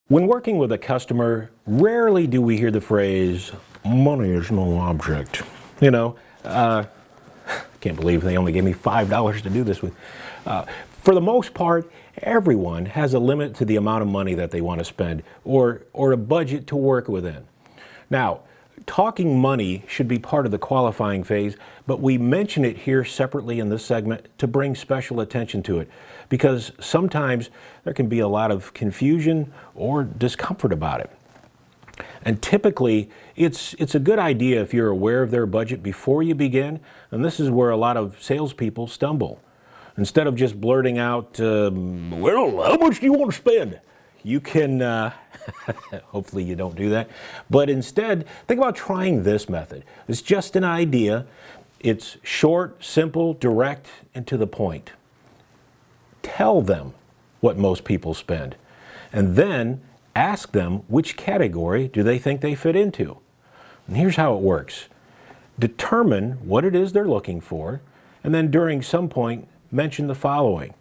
When working with a customer, rarely do we hear the phrase, money is no object. Can't believe they only gave me $5 to do this with. For the most part, everyone has a limit to the amount of money that they want to spend or a budget to work within. Now, talking money should be part of the qualifying phase, but we mention it here separately in this segment to bring special attention to it because sometimes there can be a lot of confusion or discomfort about it. And typically, it's a good idea if you're aware of their budget before you begin, and this is where a lot of salespeople stumble. Instead of just blurting out, well, how much do you want to spend? You can, hopefully you don't do that, but instead, think about trying this method. It's just an idea. It's short, simple, direct, and to the point. Tell them what most people spend, and then ask them which category do they think they fit into. And here's how it works. Determine what it is they're looking for, and then during some point, mention the following.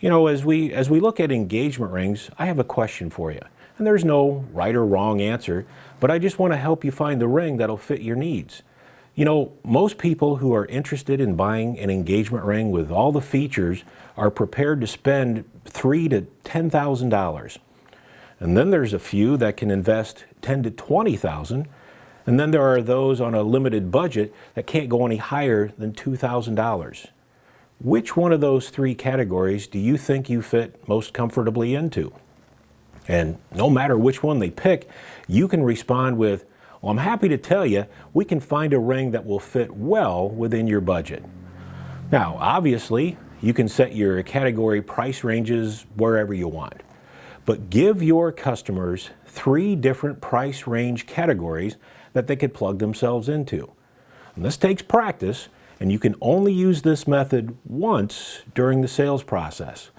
As we look at engagement rings, I have a question for you. And there's no right or wrong answer, but I just want to help you find the ring that'll fit your needs. Most people who are interested in buying an engagement ring with all the features are prepared to spend $3,000 to $10,000. And then there's a few that can invest $10,000 to $20,000. And then there are those on a limited budget that can't go any higher than $2,000. Which one of those three categories do you think you fit most comfortably into? And no matter which one they pick, you can respond with, well, I'm happy to tell you, we can find a ring that will fit well within your budget. Now, obviously, you can set your category price ranges wherever you want, but give your customers 3 different price range categories that they could plug themselves into. And this takes practice, and you can only use this method once during the sales process.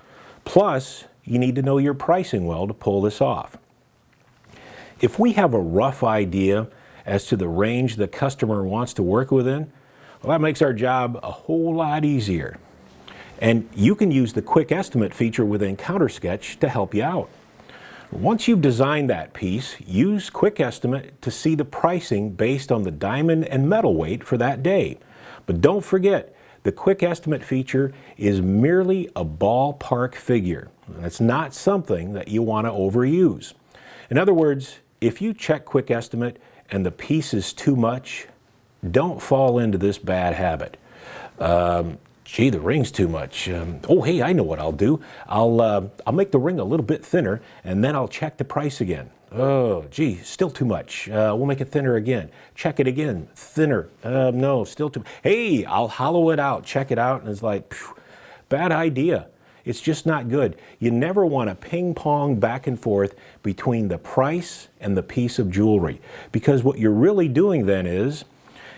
Plus, you need to know your pricing well to pull this off. If we have a rough idea as to the range the customer wants to work within, well, that makes our job a whole lot easier. And you can use the quick estimate feature within CounterSketch to help you out. Once you've designed that piece, use Quick Estimate to see the pricing based on the diamond and metal weight for that day. But don't forget, the Quick Estimate feature is merely a ballpark figure, and it's not something that you want to overuse. In other words, if you check Quick Estimate and the piece is too much, don't fall into this bad habit. Gee, the ring's too much. Oh, hey, I know what I'll do. I'll make the ring a little bit thinner, and then I'll check the price again. Oh, gee, still too much. We'll make it thinner again. Check it again, thinner. No, still too. Hey, I'll hollow it out. Check it out, and it's like, phew, bad idea. It's just not good. You never want to ping pong back and forth between the price and the piece of jewelry, because what you're really doing then is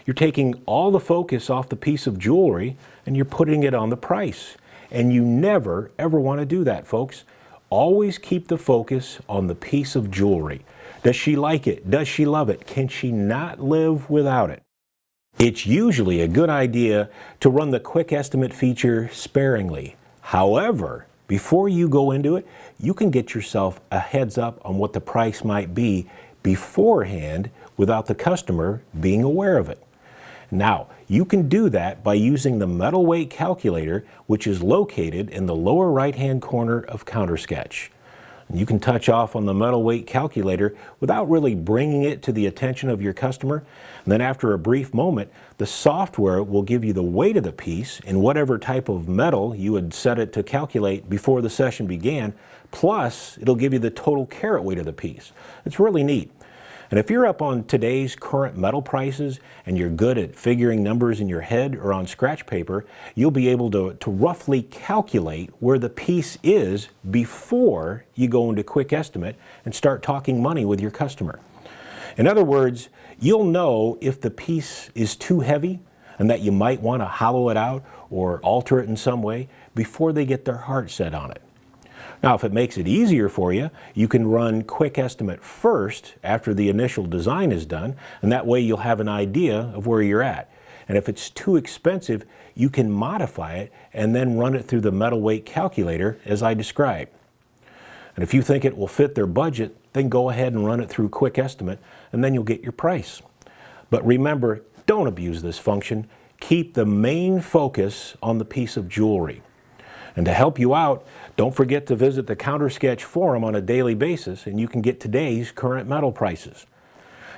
you're taking all the focus off the piece of jewelry and you're putting it on the price. And you never, ever want to do that, folks. Always keep the focus on the piece of jewelry. Does she like it? Does she love it? Can she not live without it? It's usually a good idea to run the Quick Estimate feature sparingly. However, before you go into it, you can get yourself a heads up on what the price might be beforehand without the customer being aware of it. Now, you can do that by using the metal weight calculator, which is located in the lower right-hand corner of CounterSketch. You can touch off on the metal weight calculator without really bringing it to the attention of your customer. And then after a brief moment, the software will give you the weight of the piece in whatever type of metal you had set it to calculate before the session began, plus it'll give you the total carat weight of the piece. It's really neat. And if you're up on today's current metal prices and you're good at figuring numbers in your head or on scratch paper, you'll be able to roughly calculate where the piece is before you go into Quick Estimate and start talking money with your customer. In other words, you'll know if the piece is too heavy and that you might want to hollow it out or alter it in some way before they get their heart set on it. Now, if it makes it easier for you, you can run Quick Estimate first after the initial design is done, and that way you'll have an idea of where you're at. And if it's too expensive, you can modify it and then run it through the metal weight calculator as I described. And if you think it will fit their budget, then go ahead and run it through Quick Estimate, and then you'll get your price. But remember, don't abuse this function. Keep the main focus on the piece of jewelry. And to help you out, don't forget to visit the CounterSketch forum on a daily basis, and you can get today's current metal prices.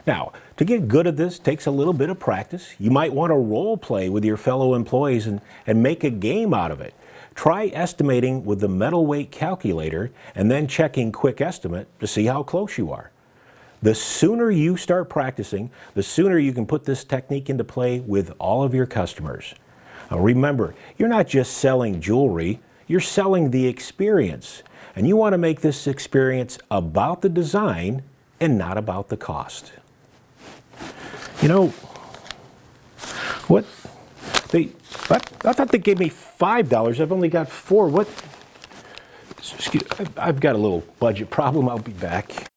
Now, to get good at this takes a little bit of practice. You might want to role play with your fellow employees and make a game out of it. Try estimating with the metal weight calculator and then checking Quick Estimate to see how close you are. The sooner you start practicing, the sooner you can put this technique into play with all of your customers. Now remember, you're not just selling jewelry, you're selling the experience. And you want to make this experience about the design and not about the cost. You know, what? I thought they gave me $5. I've only got $4. What? Excuse, I've got a little budget problem. I'll be back.